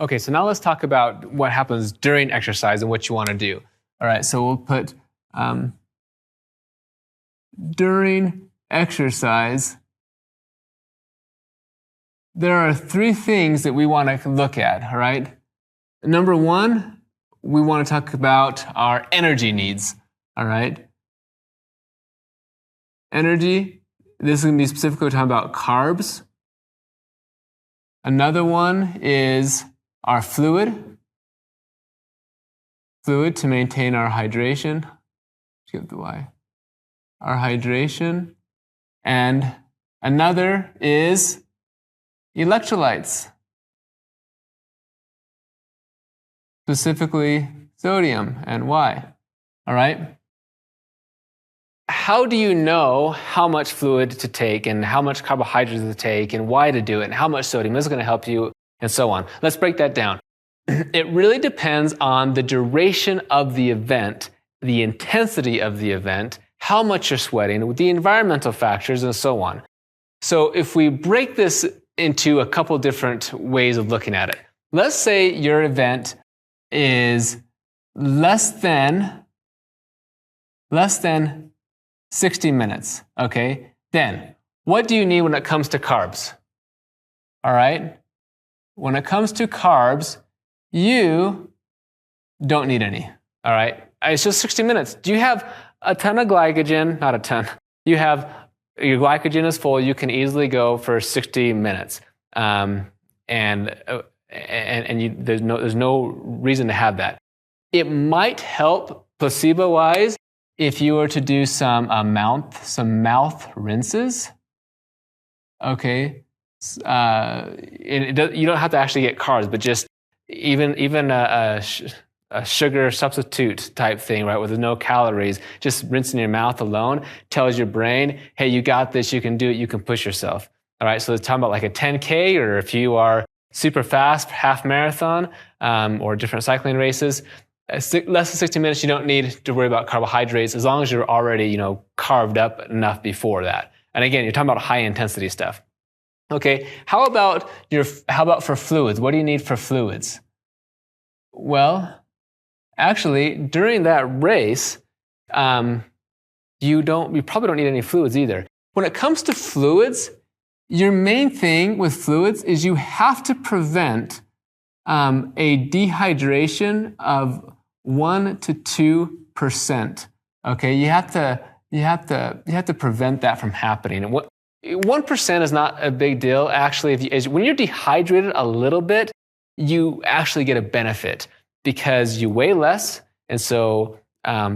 Okay, so now let's talk about what happens during exercise and what you want to do. All right, so we'll put during exercise, there are three things that we want to look at, all right? Number one, we want to talk about our energy needs, all right? Energy, this is going to be specifically talking about carbs. Another one is our fluid to maintain our hydration. Skip the Y. Our hydration. And another is electrolytes, specifically sodium and Y. All right? How do you know how much fluid to take and how much carbohydrates to take and why to do it and how much sodium is going to help you and so on? Let's break that down. It really depends on the duration of the event, the intensity of the event, how much you're sweating, the environmental factors, and so on. So if we break this into a couple different ways of looking at it, let's say your event is less than 60 minutes, okay? Then, what do you need when it comes to carbs? All right? When it comes to carbs, you don't need any, all right? It's just 60 minutes. Do you have a ton of glycogen? Not a ton. You have, your glycogen is full, you can easily go for 60 minutes. There's no reason to have that. It might help placebo-wise if you were to do some mouth rinses. Okay, you don't have to actually get carbs, but just even a sugar substitute type thing, right, with no calories, just rinsing your mouth alone tells your brain, hey, you got this, you can do it, you can push yourself. All right, so it's talking about like a 10K, or if you are super fast, half marathon, or different cycling races, less than 60 minutes, you don't need to worry about carbohydrates as long as you're already, carved up enough before that. And again, you're talking about high intensity stuff. Okay, how about for fluids? What do you need for fluids? Well, actually, during that race, you probably don't need any fluids either. When it comes to fluids, your main thing with fluids is you have to prevent a dehydration of 1 to 2%. Okay, you have to prevent that from happening. And 1% is not a big deal. Actually, when you're dehydrated a little bit, you actually get a benefit because you weigh less, and so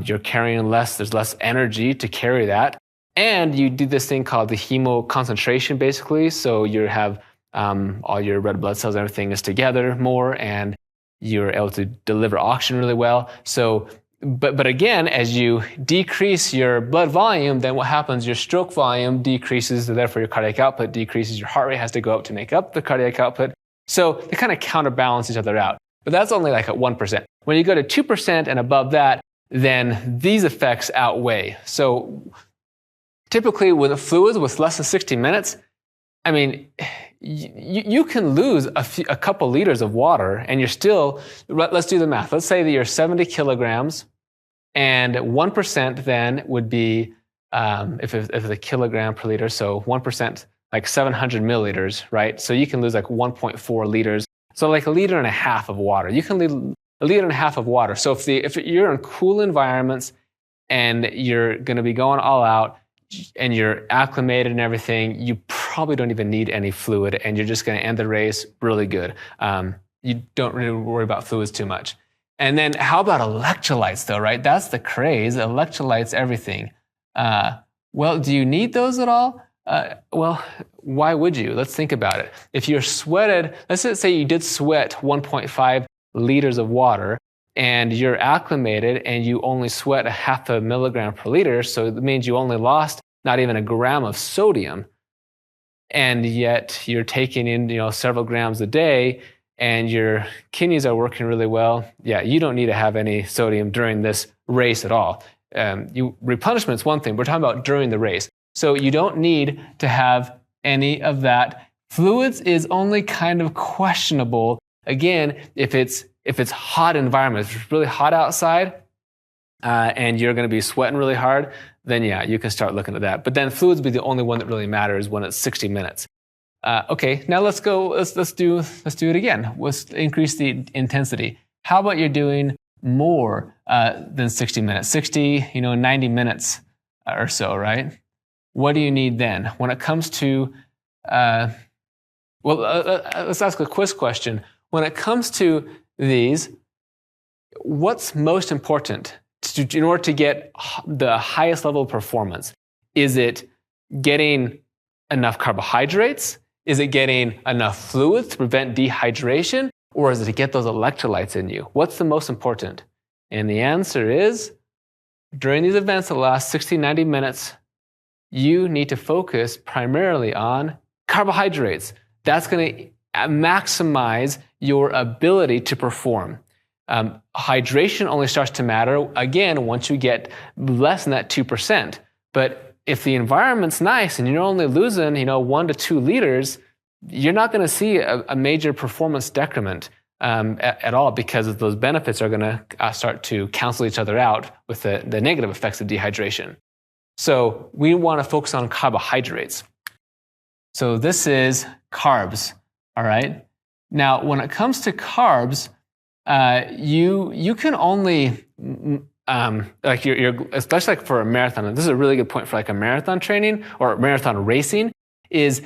you're carrying less. There's less energy to carry that, and you do this thing called the hemoconcentration, basically. So you have all your red blood cells, everything is together more, and you're able to deliver oxygen really well. So, but again, as you decrease your blood volume, then what happens? Your stroke volume decreases, so therefore your cardiac output decreases. Your heart rate has to go up to make up the cardiac output. So they kind of counterbalance each other out. But that's only like at 1%. When you go to 2% and above that, then these effects outweigh. So typically with the fluids with less than 60 minutes, I mean, you can lose a couple liters of water and you're still, let's do the math. Let's say that you're 70 kilograms and 1% then would be, if it's a kilogram per liter, so 1%, like 700 milliliters, right? So you can lose like 1.4 liters. So like 1.5 liters of water. You can lose 1.5 liters of water. So if you're in cool environments and you're going to be going all out and you're acclimated and everything, you probably don't even need any fluid and you're just going to end the race really good. You don't really worry about fluids too much. And then how about electrolytes though, right? That's the craze. Electrolytes, everything. Well, do you need those at all? Well, why would you? Let's think about it. If you're sweated, let's say you did sweat 1.5 liters of water and you're acclimated and you only sweat 0.5 milligram per liter, so it means you only lost not even a gram of sodium, and yet you're taking in several grams a day and your kidneys are working really well. Yeah, you don't need to have any sodium during this race at all. Replenishment is one thing. We're talking about during the race. So you don't need to have any of that. Fluids is only kind of questionable Again, if it's hot environment, if it's really hot outside, and you're going to be sweating really hard, then yeah, you can start looking at that. But then fluids will be the only one that really matters when it's 60 minutes. Okay, now let's do it again. Let's increase the intensity. How about you're doing more than 60 minutes? 60, 90 minutes or so, right? What do you need then? When it comes to, let's ask a quiz question. When it comes to these, what's most important in order to get the highest level of performance? Is it getting enough carbohydrates? Is it getting enough fluids to prevent dehydration? Or is it to get those electrolytes in you? What's the most important? And the answer is, during these events that last 60, 90 minutes, you need to focus primarily on carbohydrates. That's going to maximize your ability to perform. Hydration only starts to matter, again, once you get less than that 2%. But if the environment's nice and you're only losing, 1 to 2 liters, you're not going to see a major performance decrement at all, because those benefits are going to start to cancel each other out with the negative effects of dehydration. So we want to focus on carbohydrates. So this is carbs, all right? Now, when it comes to carbs, you can only like especially like for a marathon, and this is a really good point for like a marathon training or marathon racing, is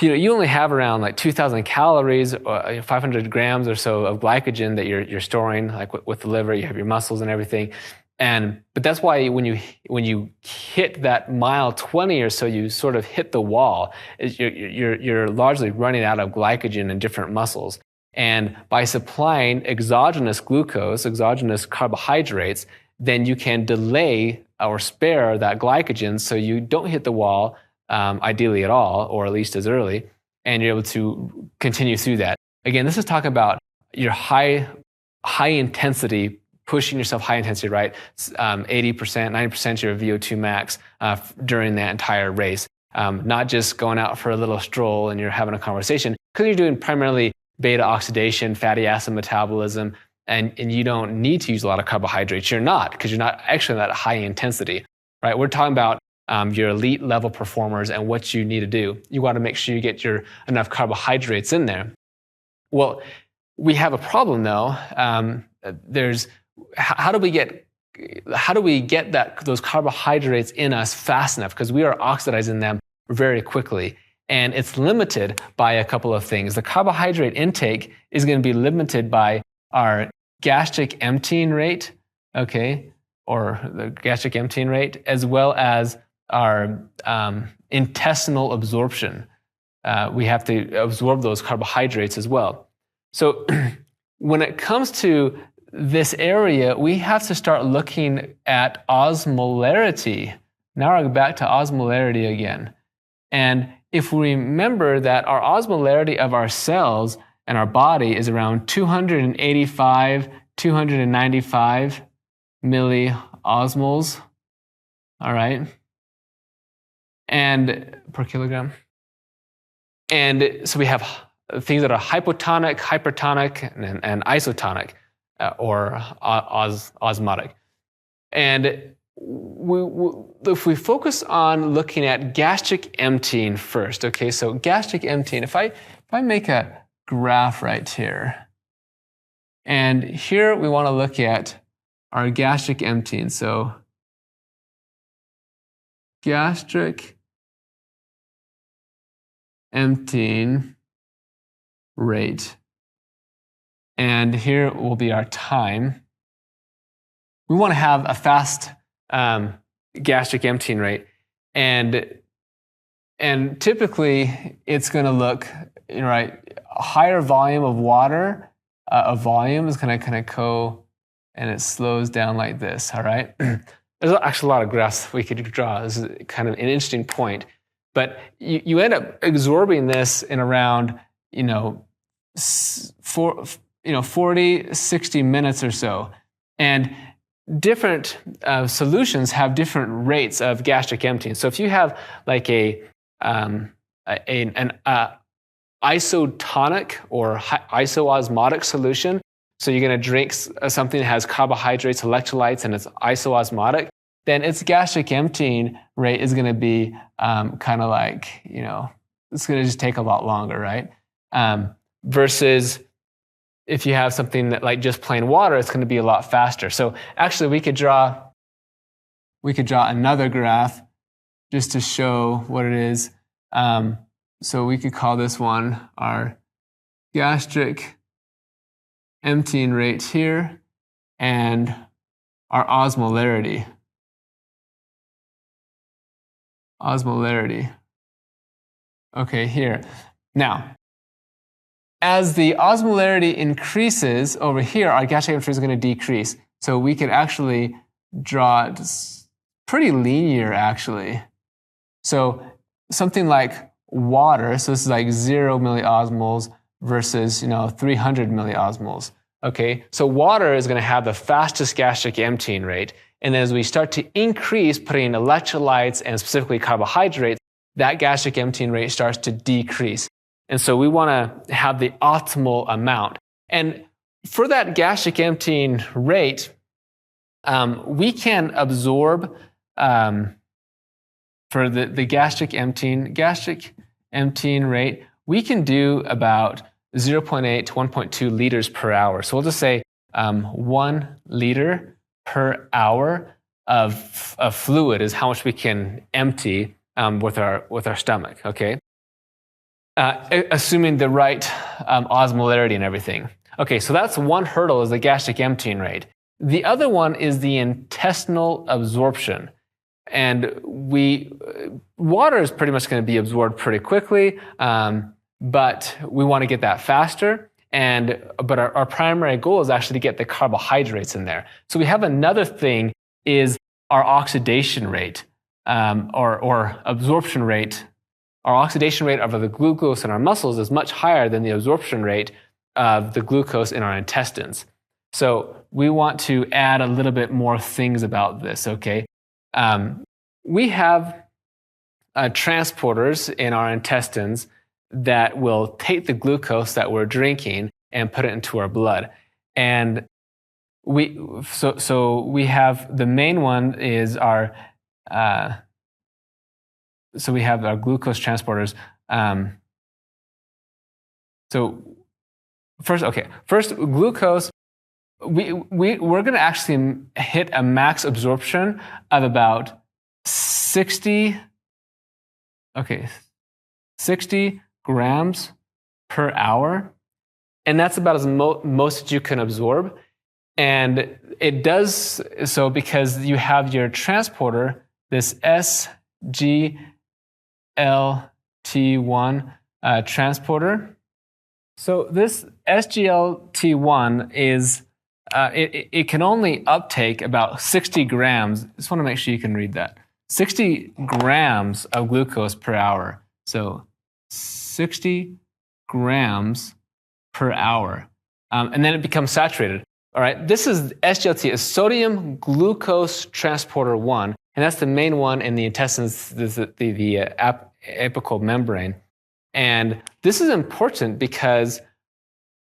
you only have around like 2,000 calories or 500 grams or so of glycogen that you're storing, like with the liver. You have your muscles and everything, but that's why when you hit that mile 20 or so, you sort of hit the wall. You're largely running out of glycogen in different muscles. And by supplying exogenous glucose, exogenous carbohydrates, then you can delay or spare that glycogen so you don't hit the wall, ideally at all, or at least as early, and you're able to continue through that. Again, this is talking about your high intensity, pushing yourself high intensity, right? 80%, 90% your VO2 max during that entire race. Not just going out for a little stroll and you're having a conversation, because you're doing primarily beta oxidation, fatty acid metabolism, and you don't need to use a lot of carbohydrates. You're not, because you're not actually that high intensity, right? We're talking about your elite level performers and what you need to do. You want to make sure you get enough carbohydrates in there. Well, we have a problem though. How do we get those carbohydrates in us fast enough? Because we are oxidizing them very quickly. And it's limited by a couple of things. The carbohydrate intake is going to be limited by our gastric emptying rate, okay, or the gastric emptying rate, as well as our intestinal absorption. We have to absorb those carbohydrates as well. So when it comes to this area, we have to start looking at osmolarity. Now we're back to osmolarity again. And if we remember that our osmolarity of our cells and our body is around 285, 295 milliosmoles, all right, and per kilogram. And so we have things that are hypotonic, hypertonic, and isotonic, or osmotic. And if we focus on looking at gastric emptying first, okay, so gastric emptying, if I make a graph right here, and here we want to look at our gastric emptying, so gastric emptying rate, and here will be our time. We want to have a fast gastric emptying rate, and typically it's going to look, right, a higher volume of water, a volume is going to kind of go, and it slows down like this, all right? There's actually a lot of graphs we could draw. This is kind of an interesting point, but you end up absorbing this in around 40, 60 minutes or so, and different solutions have different rates of gastric emptying. So if you have like an isotonic or isoosmotic solution, so you're going to drink something that has carbohydrates, electrolytes, and it's isoosmotic, then its gastric emptying rate is going to be kind of like, it's going to just take a lot longer, right? Versus if you have something that like just plain water, it's going to be a lot faster. So actually we could draw another graph just to show what it is. So we could call this one our gastric emptying rate here and our osmolarity. Okay, here. Now, as the osmolarity increases over here, our gastric emptying is going to decrease. So we could actually draw it pretty linear, actually. So something like water, so this is like 0 milliosmoles versus 300 milliosmoles. Okay, so water is going to have the fastest gastric emptying rate, and then as we start to increase putting electrolytes and specifically carbohydrates, that gastric emptying rate starts to decrease. And so we want to have the optimal amount. And for that gastric emptying rate, we can absorb for the gastric emptying rate, we can do about 0.8 to 1.2 liters per hour. So we'll just say 1 liter per hour of fluid is how much we can empty with our stomach. Okay, assuming the right osmolarity and everything. Okay, so that's one hurdle, is the gastric emptying rate. The other one is the intestinal absorption. And water is pretty much going to be absorbed pretty quickly, but we want to get that faster. But our primary goal is actually to get the carbohydrates in there. So we have another thing, is our oxidation rate or absorption rate. Our oxidation rate of the glucose in our muscles is much higher than the absorption rate of the glucose in our intestines. So we want to add a little bit more things about this, okay? We have transporters in our intestines that will take the glucose that we're drinking and put it into our blood. And we have the main one is our so we have our glucose transporters. So first glucose. We're going to actually hit a max absorption of about 60 grams per hour, and that's about as most that you can absorb. And it does so because you have your transporter, this SGLT1 transporter. So this SGLT1 is it can only uptake about 60 grams. Just want to make sure you can read that. 60 grams of glucose per hour. So 60 grams per hour. And then it becomes saturated. All right, this is SGLT, is sodium glucose transporter 1, and that's the main one in the intestines, the apical membrane. And this is important because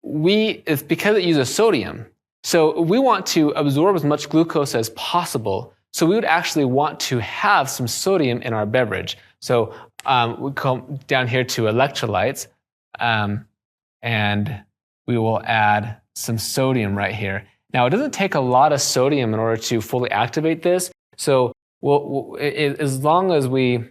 it uses sodium. So we want to absorb as much glucose as possible. So we would actually want to have some sodium in our beverage. So we come down here to electrolytes, and we will add some sodium right here. Now, it doesn't take a lot of sodium in order to fully activate this. So as long as if we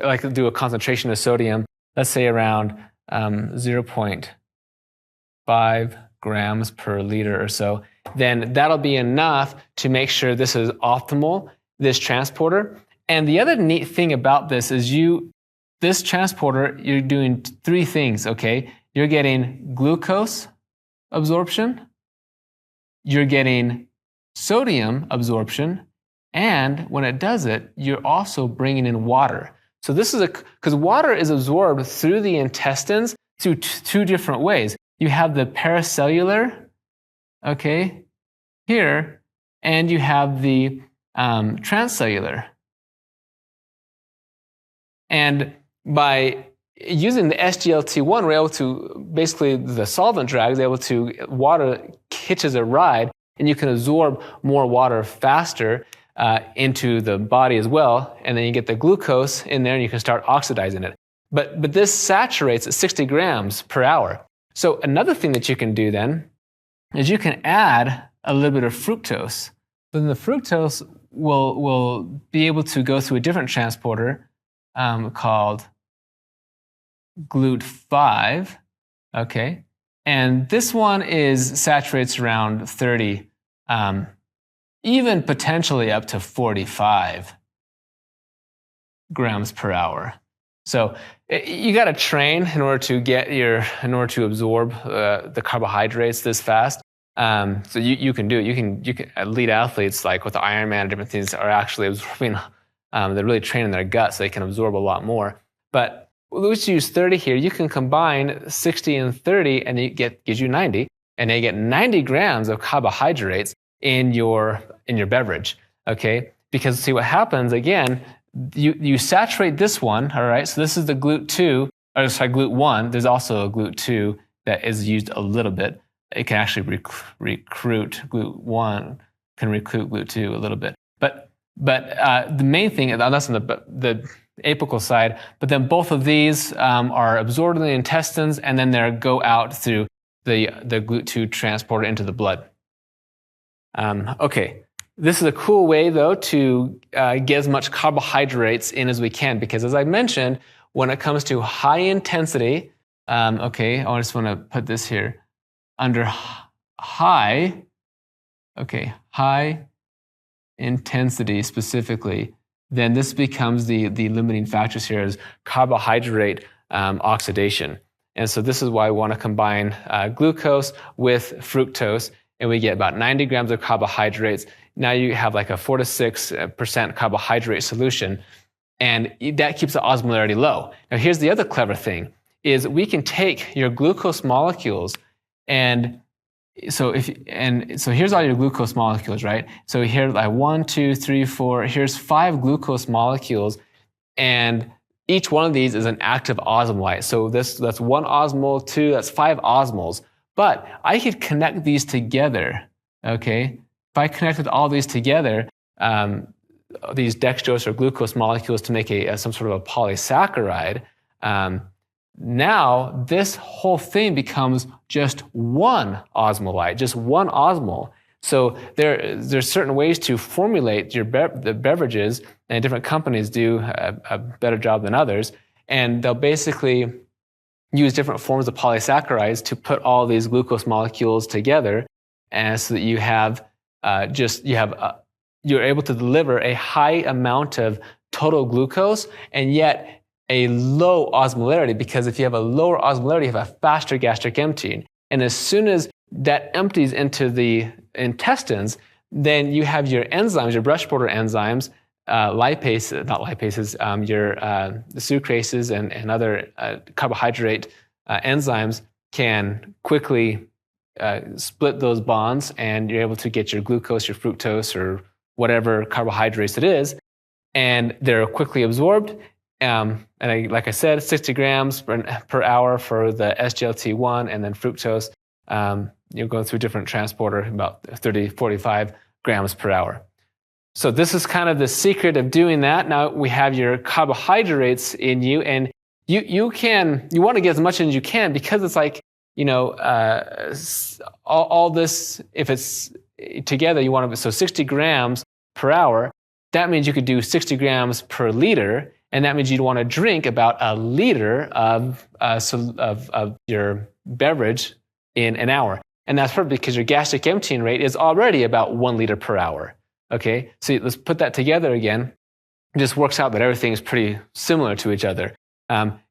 like to do a concentration of sodium, let's say around 0.5 grams per liter or so, then that'll be enough to make sure this is optimal, this transporter. And the other neat thing about this is this transporter, you're doing 3 things, okay? You're getting glucose absorption, you're getting sodium absorption, and when it does it, you're also bringing in water. So this is because water is absorbed through the intestines through 2 different ways. You have the paracellular, okay, here, and you have the transcellular. And by using the SGLT1, we're able to, basically the solvent drag is able to, water hitches a ride, and you can absorb more water faster into the body as well, and then you get the glucose in there and you can start oxidizing it. But this saturates at 60 grams per hour. So another thing that you can do then is you can add a little bit of fructose. Then the fructose will be able to go through a different transporter called GLUT5, okay? And this one saturates around 30, even potentially up to 45 grams per hour. So you got to train in order to absorb the carbohydrates this fast. So you can do it. You can elite athletes like with the Ironman and different things are actually absorbing. They're really training their gut so they can absorb a lot more. But let's use 30 here. You can combine 60 and 30, and it gives you 90, and they get 90 grams of carbohydrates in your beverage. Okay, because see what happens again. You saturate this one, all right? So this is the GLUT1. There's also a GLUT2 that is used a little bit. It can actually recruit GLUT1, can recruit GLUT2 a little bit. But the main thing, that's on the apical side, but then both of these are absorbed in the intestines, and then they go out through the GLUT2 transporter into the blood. Okay. This is a cool way, though, to get as much carbohydrates in as we can, because as I mentioned, when it comes to high intensity, okay, I just want to put this here, under high intensity specifically, then this becomes the limiting factors here is carbohydrate oxidation. And so this is why we want to combine glucose with fructose, and we get about 90 grams of carbohydrates. Now you have like a 4 to 6% carbohydrate solution, and that keeps the osmolarity low. Now here's the other clever thing, is we can take your glucose molecules, and so here's all your glucose molecules, right? So here, like 1, 2, 3, 4, here's 5 glucose molecules, and each one of these is an active osmolyte. So that's 1 osmol, 2, that's 5 osmols. But I could connect these together, okay? If I connected all these together, these dextrose or glucose molecules to make some sort of a polysaccharide, now this whole thing becomes just 1 osmolyte, just 1 osmol. So there's certain ways to formulate the beverages, and different companies do a better job than others, and they'll basically use different forms of polysaccharides to put all these glucose molecules together, and so that you're able to deliver a high amount of total glucose and yet a low osmolarity, because if you have a lower osmolarity, you have a faster gastric emptying. And as soon as that empties into the intestines, then you have your enzymes, your brush border enzymes, the sucrases and other carbohydrate enzymes can quickly split those bonds, and you're able to get your glucose, your fructose, or whatever carbohydrates it is, and they're quickly absorbed. Like I said, 60 grams per hour for the SGLT1, and then fructose, you're going through different transporter, about 30, 45 grams per hour. So this is kind of the secret of doing that. Now we have your carbohydrates in you, and you want to get as much as you can, because it's like, all this, if it's together, you want to, so 60 grams per hour, that means you could do 60 grams per liter, and that means you'd want to drink about 1 liter of your beverage in an hour. And that's perfect, because your gastric emptying rate is already about 1 liter per hour. Okay, so let's put that together again. It just works out that everything is pretty similar to each other.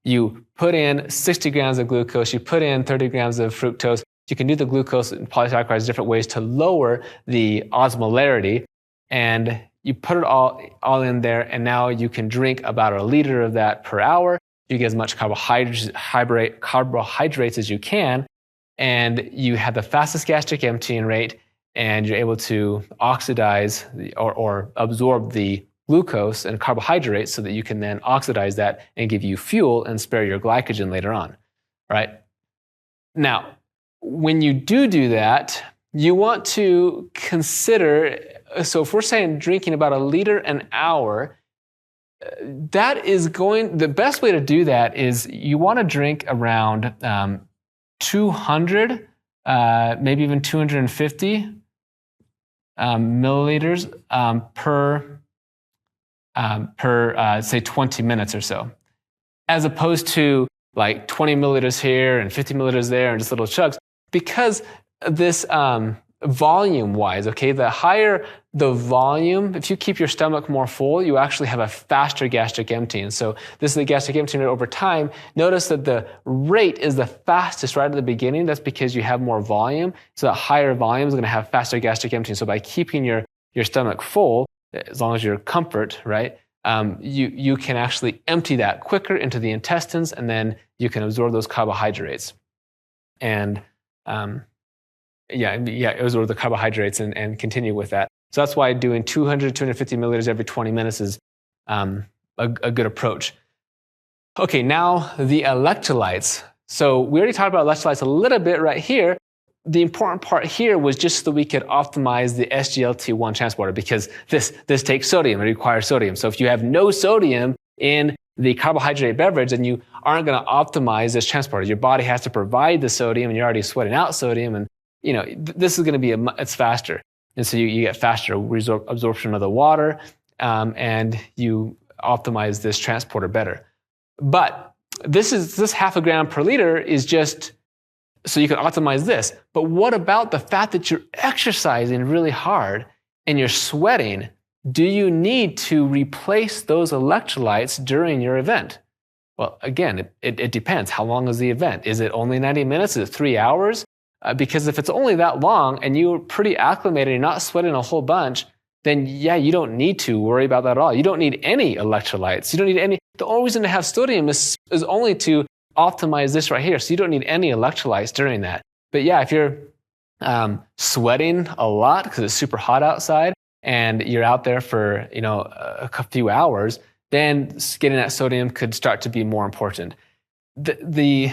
You put in 60 grams of glucose, you put in 30 grams of fructose. You can do the glucose and polysaccharides different ways to lower the osmolarity, and you put it all in there, and now you can drink about 1 liter of that per hour. You get as much carbohydrates as you can, and you have the fastest gastric emptying rate, and you're able to oxidize or absorb the glucose and carbohydrates so that you can then oxidize that and give you fuel and spare your glycogen later on, right? Now, when you do that, you want to consider, so if we're saying drinking about 1 liter an hour, the best way to do that is you want to drink around 200, maybe even 250 milliliters per say 20 minutes or so, as opposed to like 20 milliliters here and 50 milliliters there and just little chugs, because this volume-wise, okay, the higher the volume, if you keep your stomach more full, you actually have a faster gastric emptying. So this is the gastric emptying rate over time. Notice that the rate is the fastest right at the beginning. That's because you have more volume. So that higher volume is going to have faster gastric emptying. So by keeping your stomach full, as long as you're comfort, right, you can actually empty that quicker into the intestines, and then you can absorb those carbohydrates. And absorb the carbohydrates and continue with that. So that's why doing 200, 250 milliliters every 20 minutes is a good approach. Okay, now the electrolytes. So we already talked about electrolytes a little bit right here. The important part here was just so that we could optimize the SGLT1 transporter, because this takes sodium, it requires sodium. So if you have no sodium in the carbohydrate beverage, then you aren't going to optimize this transporter. Your body has to provide the sodium, and you're already sweating out sodium, and this is going to be it's faster. And so you get faster absorption of the water, and you optimize this transporter better. But this half a gram per liter is just so you can optimize this. But what about the fact that you're exercising really hard and you're sweating? Do you need to replace those electrolytes during your event? Well, again, it depends. How long is the event? Is it only 90 minutes? Is it 3 hours? Because if it's only that long and you're pretty acclimated, you're not sweating a whole bunch, then yeah, you don't need to worry about that at all. You don't need any electrolytes. You don't need any. The only reason to have sodium is only to optimize this right here. So you don't need any electrolytes during that. But yeah, if you're sweating a lot because it's super hot outside and you're out there for a few hours, then getting that sodium could start to be more important. The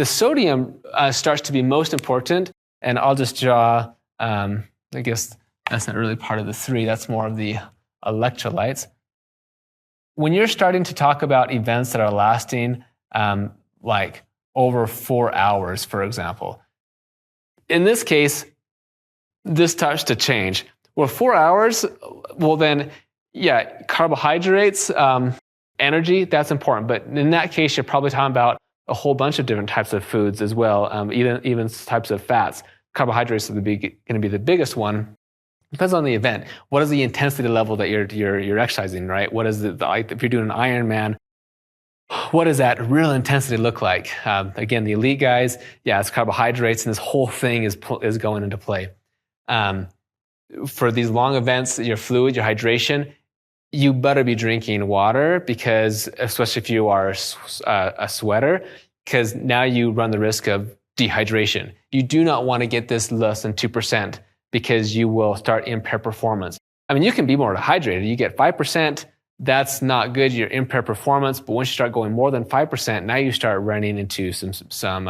sodium starts to be most important, and I'll just draw, I guess that's not really part of the 3, that's more of the electrolytes. When you're starting to talk about events that are lasting like over 4 hours, for example, in this case, this starts to change. Well, 4 hours, well then, yeah, carbohydrates, energy, that's important. But in that case, you're probably talking about a whole bunch of different types of foods as well, even types of fats. Carbohydrates are going to be the biggest one. Depends on the event. What is the intensity level that you're exercising, right? What is if you're doing an Ironman, what does that real intensity look like? Again, the elite guys, yeah, it's carbohydrates, and this whole thing is going into play. For these long events, your fluid, your hydration, you better be drinking water, because especially if you are a sweater, because now you run the risk of dehydration. You do not want to get this less than 2%, because you will start impaired performance. I mean, you can be more hydrated. You get 5%, that's not good. You're impaired performance. But once you start going more than 5%, now you start running into some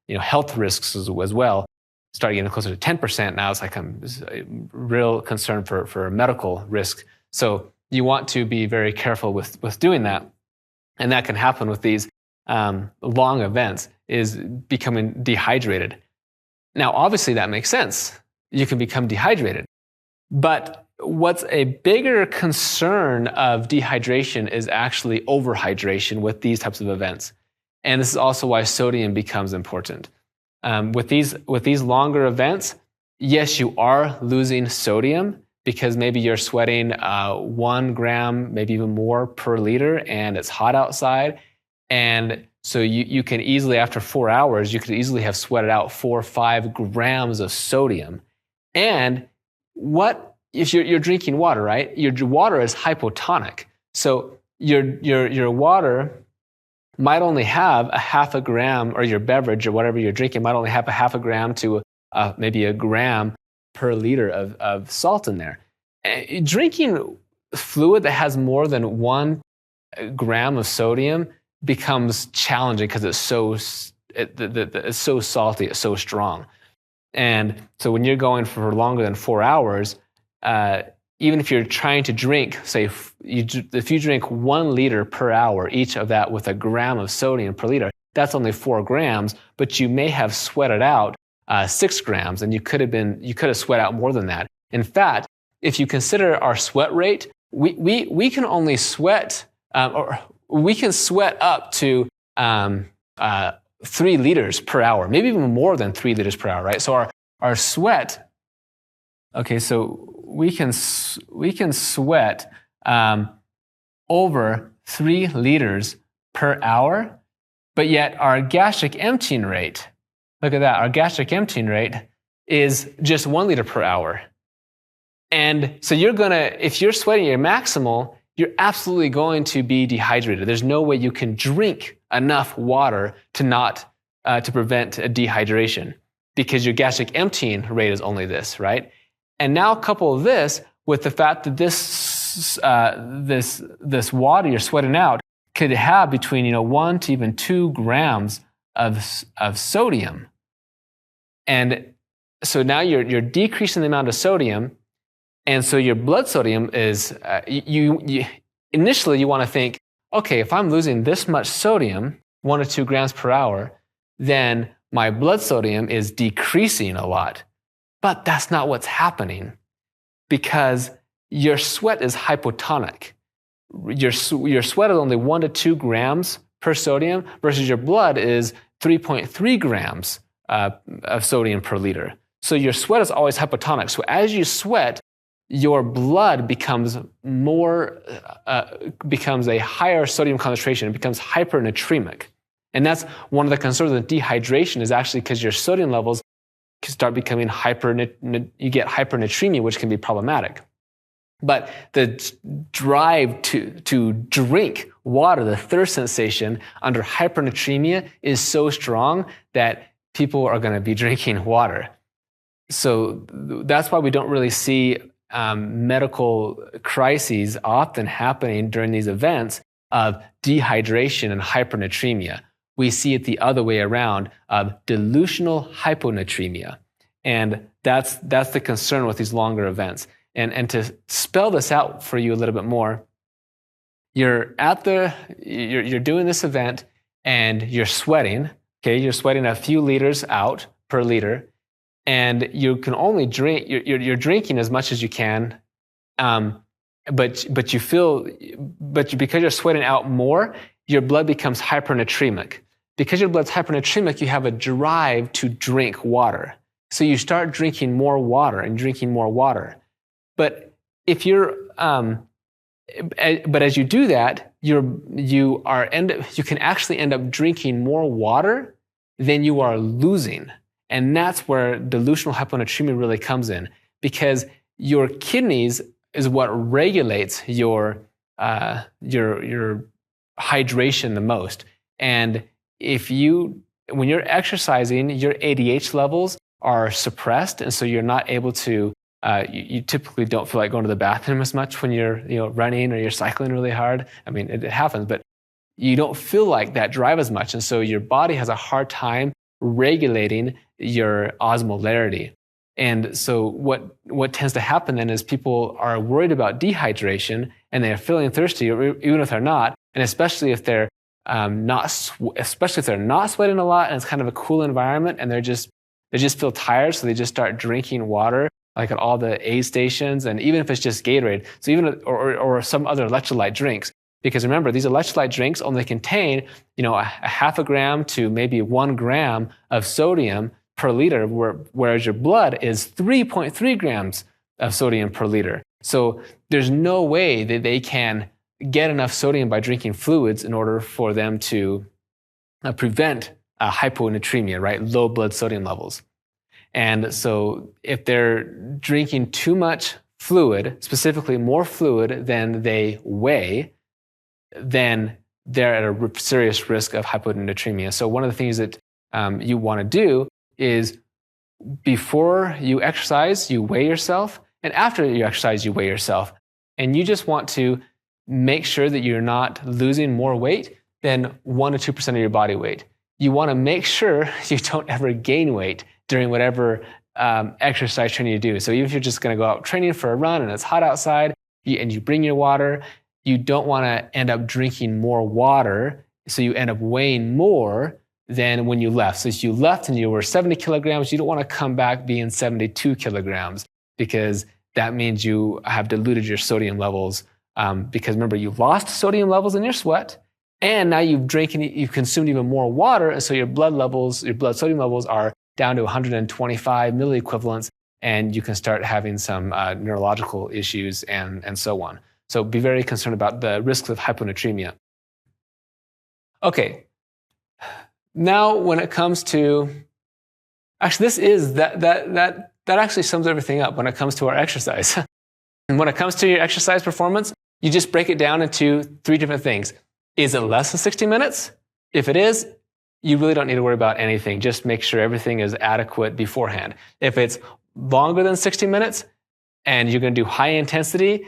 health risks as well. Start getting closer to 10%. Now it's like a real concern for medical risk. So you want to be very careful with doing that. And that can happen with these long events, is becoming dehydrated. Now, obviously that makes sense. You can become dehydrated. But what's a bigger concern of dehydration is actually overhydration with these types of events. And this is also why sodium becomes important. With these longer events, yes, you are losing sodium, because maybe you're sweating 1 gram, maybe even more per liter, and it's hot outside. And so you can easily, after 4 hours, you could easily have sweated out 4 or 5 grams of sodium. And what if you're drinking water, right? Your water is hypotonic. So your water might only have a half a gram, or your beverage or whatever you're drinking might only have a half a gram to maybe a gram per liter of salt in there. Drinking fluid that has more than 1 gram of sodium becomes challenging because it's so salty, it's so strong. And so when you're going for longer than 4 hours, even if you're trying to drink, say, if you drink 1 liter per hour, each of that with 1 gram of sodium per liter, that's only 4 grams, but you may have sweated out 6 grams, and you could have sweat out more than that. In fact, if you consider our sweat rate, we can only sweat, or we can sweat up to 3 liters per hour, maybe even more than 3 liters per hour, right? So our sweat, okay, so we can sweat over 3 liters per hour, but yet our gastric emptying rate, look at that, our gastric emptying rate is just 1 liter per hour. And so if you're sweating your maximal, you're absolutely going to be dehydrated. There's no way you can drink enough water to prevent a dehydration, because your gastric emptying rate is only this, right? And now couple this with the fact that this water you're sweating out could have between 1 to even 2 grams of sodium. And so now you're decreasing the amount of sodium, and so your blood sodium is initially you want to think, okay, if I'm losing this much sodium, 1 or 2 grams per hour, then my blood sodium is decreasing a lot. But that's not what's happening, because your sweat is hypotonic. Your sweat is only 1 to 2 grams per sodium versus your blood is 3.3 grams of sodium per liter. So your sweat is always hypotonic. So as you sweat, your blood becomes a higher sodium concentration. It becomes hypernatremic. And that's one of the concerns with dehydration, is actually because your sodium levels can start becoming you get hypernatremia, which can be problematic. But the drive to drink water, the thirst sensation under hypernatremia is so strong that people are going to be drinking water. So that's why we don't really see medical crises often happening during these events of dehydration and hypernatremia. We see it the other way around, of delusional hyponatremia. And that's the concern with these longer events. And to spell this out for you a little bit more, you're doing this event and you're sweating, okay? You're sweating a few liters out per liter, and you can only drink, you're drinking as much as you can, but because you're sweating out more, your blood becomes hypernatremic. Because your blood's hypernatremic, you have a drive to drink water. So you start drinking more water and drinking more water. But if but as you do that, you can actually end up drinking more water than you are losing. And that's where delusional hyponatremia really comes in, because your kidneys is what regulates your hydration the most. And when you're exercising, your ADH levels are suppressed, and so you're not able to. You typically don't feel like going to the bathroom as much when you're running or you're cycling really hard. I mean, it happens, but you don't feel like that drive as much, and so your body has a hard time regulating your osmolarity. And so what tends to happen then is people are worried about dehydration, and they're feeling thirsty, even if they're not, and especially if they're not sweating a lot and it's kind of a cool environment, and they just feel tired, so they just start drinking water, like at all the aid stations, and even if it's just Gatorade, so even or some other electrolyte drinks. Because remember, these electrolyte drinks only contain, a half a gram to maybe 1 gram of sodium per liter, whereas your blood is 3.3 grams of sodium per liter. So there's no way that they can get enough sodium by drinking fluids in order for them to prevent hyponatremia, right? Low blood sodium levels. And so if they're drinking too much fluid, specifically more fluid than they weigh, then they're at a serious risk of hyponatremia. So one of the things that you want to do is, before you exercise, you weigh yourself, and after you exercise, you weigh yourself. and you just want to make sure that you're not losing more weight than 1 to 2% of your body weight. You want to make sure you don't ever gain weight during whatever exercise training you do. So even if you're just going to go out training for a run and it's hot outside and you bring your water, you don't want to end up drinking more water, so you end up weighing more than when you left. So if you left and you were 70 kilograms, you don't want to come back being 72 kilograms, because that means you have diluted your sodium levels. Because remember, you lost sodium levels in your sweat, and now you've consumed even more water, and so your blood sodium levels are down to 125 milliequivalents, and you can start having some neurological issues and so on. So be very concerned about the risks of hyponatremia. Okay, now when it comes to, actually that actually sums everything up when it comes to our exercise. And when it comes to your exercise performance, you just break it down into 3 different things. Is it less than 60 minutes? If it is, you really don't need to worry about anything. Just make sure everything is adequate beforehand. If it's longer than 60 minutes and you're going to do high intensity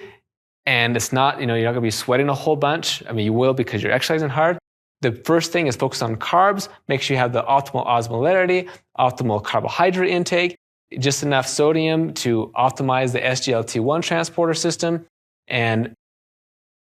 and it's not, you're not going to be sweating a whole bunch. I mean, you will because you're exercising hard. The first thing is focus on carbs. Make sure you have the optimal osmolarity, optimal carbohydrate intake, just enough sodium to optimize the SGLT1 transporter system. And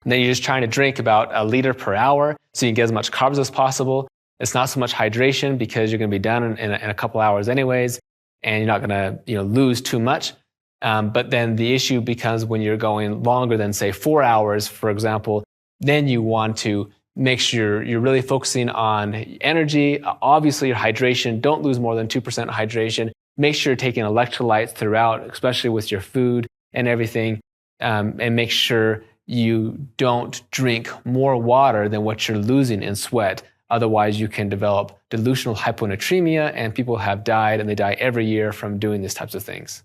then you're just trying to drink about 1 liter per hour so you can get as much carbs as possible. It's not so much hydration because you're going to be done in a couple hours anyways, and you're not going to lose too much. But then the issue becomes when you're going longer than, say, 4 hours, for example, then you want to make sure you're really focusing on energy. Obviously, your hydration. Don't lose more than 2% hydration. Make sure you're taking electrolytes throughout, especially with your food and everything, and make sure you don't drink more water than what you're losing in sweat. Otherwise, you can develop dilutional hyponatremia, and people have died, and they die every year from doing these types of things.